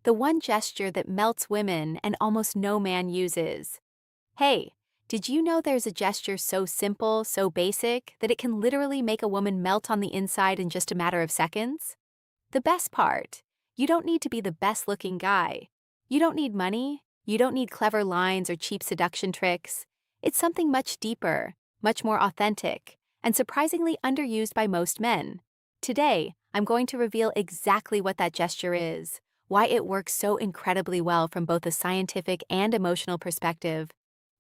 the one gesture that melts women and almost no man uses. Hey, did you know there's a gesture so simple, so basic, that it can literally make a woman melt on the inside in just a matter of seconds? The best part, you don't need to be the best looking guy. You don't need money. You don't need clever lines or cheap seduction tricks. It's something much deeper, much more authentic, and surprisingly underused by most men. Today, I'm going to reveal exactly what that gesture is, why it works so incredibly well from both a scientific and emotional perspective,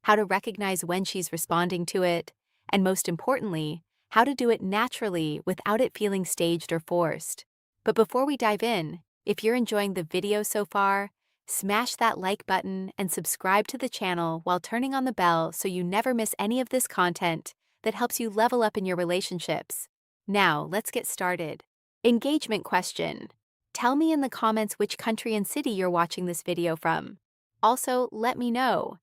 how to recognize when she's responding to it, and most importantly, how to do it naturally without it feeling staged or forced. But before we dive in, if you're enjoying the video so far, smash that like button and subscribe to the channel while turning on the bell so you never miss any of this content that helps you level up in your relationships. Now, let's get started. Engagement question. Tell me in the comments which country and city you're watching this video from. Also, let me know.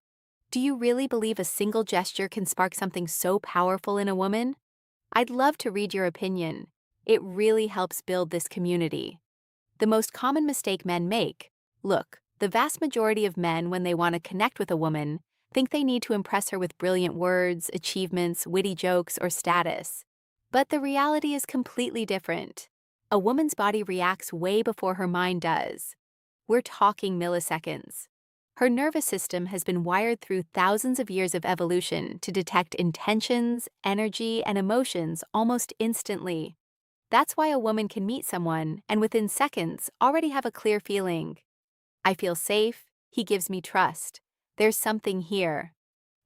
Do you really believe a single gesture can spark something so powerful in a woman? I'd love to read your opinion. It really helps build this community. The most common mistake men make. Look, the vast majority of men, when they want to connect with a woman, think they need to impress her with brilliant words, achievements, witty jokes, or status. But the reality is completely different. A woman's body reacts way before her mind does. We're talking milliseconds. Her nervous system has been wired through thousands of years of evolution to detect intentions, energy, and emotions almost instantly. That's why a woman can meet someone and within seconds already have a clear feeling. I feel safe, he gives me trust, there's something here.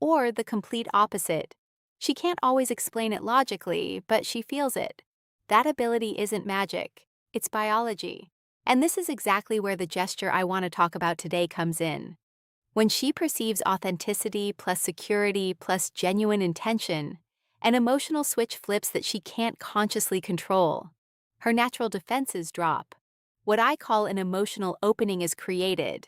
Or the complete opposite. She can't always explain it logically, but she feels it. That ability isn't magic, it's biology. And this is exactly where the gesture I want to talk about today comes in. When she perceives authenticity plus security plus genuine intention, an emotional switch flips that she can't consciously control. Her natural defenses drop. What I call an emotional opening is created.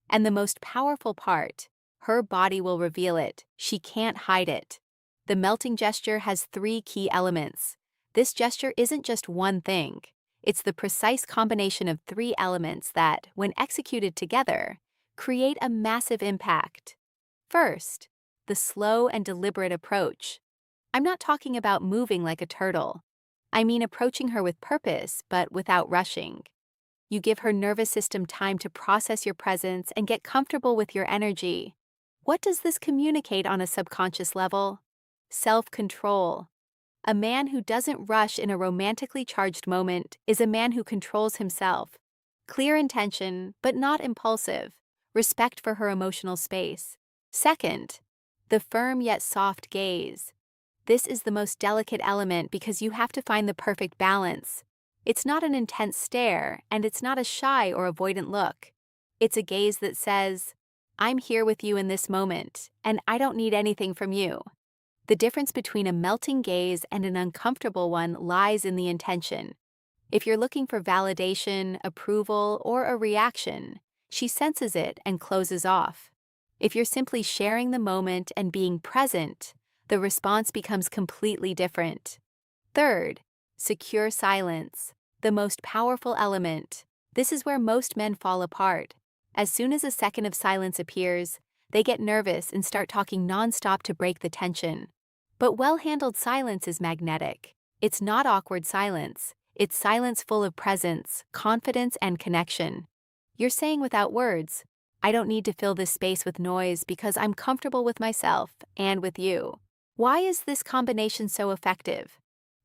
And the most powerful part, her body will reveal it. She can't hide it. The melting gesture has 3 key elements. This gesture isn't just one thing. It's the precise combination of 3 elements that, when executed together, create a massive impact. First, the slow and deliberate approach. I'm not talking about moving like a turtle. I mean approaching her with purpose, but without rushing. You give her nervous system time to process your presence and get comfortable with your energy. What does this communicate on a subconscious level? Self-control. A man who doesn't rush in a romantically charged moment is a man who controls himself. Clear intention, but not impulsive. Respect for her emotional space. Second, the firm yet soft gaze. This is the most delicate element because you have to find the perfect balance. It's not an intense stare, and it's not a shy or avoidant look. It's a gaze that says, I'm here with you in this moment, and I don't need anything from you. The difference between a melting gaze and an uncomfortable one lies in the intention. If you're looking for validation, approval, or a reaction, she senses it and closes off. If you're simply sharing the moment and being present, the response becomes completely different. Third, secure silence, the most powerful element. This is where most men fall apart. As soon as a second of silence appears, they get nervous and start talking nonstop to break the tension. But well-handled silence is magnetic. It's not awkward silence. It's silence full of presence, confidence, and connection. You're saying without words, I don't need to fill this space with noise because I'm comfortable with myself and with you. Why is this combination so effective?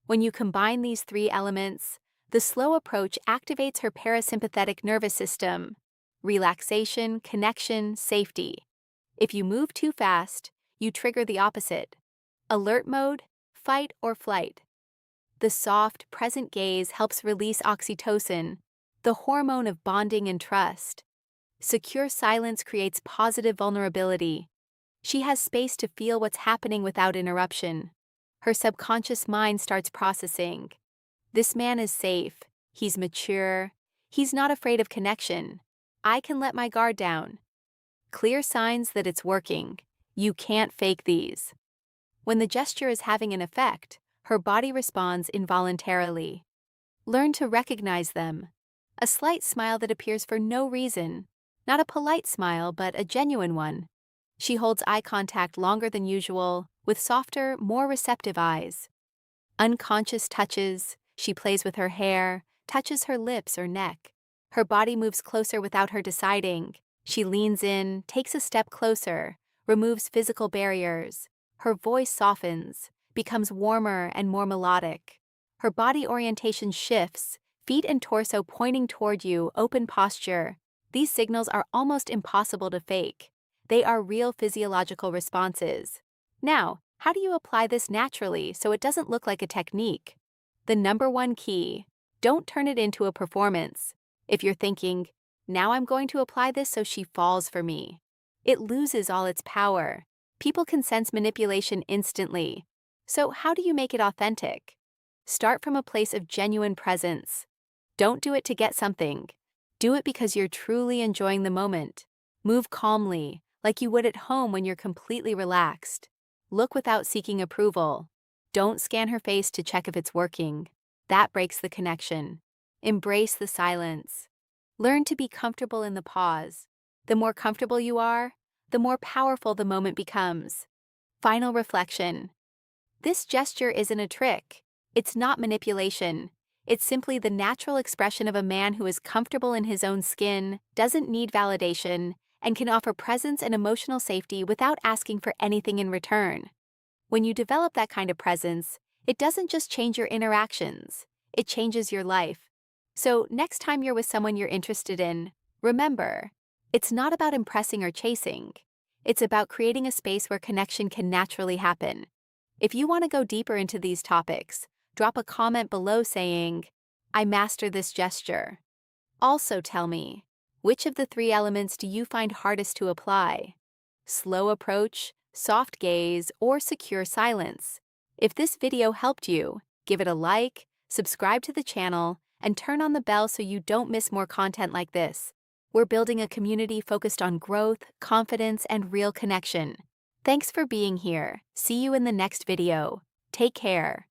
When you combine these 3 elements, the slow approach activates her parasympathetic nervous system. Relaxation, connection, safety. If you move too fast, you trigger the opposite. Alert mode, fight or flight. The soft, present gaze helps release oxytocin, the hormone of bonding and trust. Secure silence creates positive vulnerability. She has space to feel what's happening without interruption. Her subconscious mind starts processing. This man is safe. He's mature. He's not afraid of connection. I can let my guard down. Clear signs that it's working. You can't fake these. When the gesture is having an effect, her body responds involuntarily. Learn to recognize them. A slight smile that appears for no reason. Not a polite smile, but a genuine one. She holds eye contact longer than usual, with softer, more receptive eyes. Unconscious touches, she plays with her hair, touches her lips or neck. Her body moves closer without her deciding. She leans in, takes a step closer, removes physical barriers. Her voice softens, becomes warmer and more melodic. Her body orientation shifts, feet and torso pointing toward you, open posture. These signals are almost impossible to fake. They are real physiological responses. Now, how do you apply this naturally so it doesn't look like a technique? The number one key: don't turn it into a performance. If you're thinking, now I'm going to apply this so she falls for me, it loses all its power. People can sense manipulation instantly. So how do you make it authentic? Start from a place of genuine presence. Don't do it to get something. Do it because you're truly enjoying the moment. Move calmly, like you would at home when you're completely relaxed. Look without seeking approval. Don't scan her face to check if it's working. That breaks the connection. Embrace the silence. Learn to be comfortable in the pause. The more comfortable you are, the more powerful the moment becomes. Final reflection. This gesture isn't a trick. It's not manipulation. It's simply the natural expression of a man who is comfortable in his own skin, doesn't need validation, and can offer presence and emotional safety without asking for anything in return. When you develop that kind of presence, it doesn't just change your interactions, it changes your life. So next time you're with someone you're interested in, remember, it's not about impressing or chasing. It's about creating a space where connection can naturally happen. If you want to go deeper into these topics, drop a comment below saying, "I mastered this gesture." Also tell me, which of the three elements do you find hardest to apply? Slow approach, soft gaze, or secure silence? If this video helped you, give it a like, subscribe to the channel, and turn on the bell so you don't miss more content like this. We're building a community focused on growth, confidence, and real connection. Thanks for being here. See you in the next video. Take care.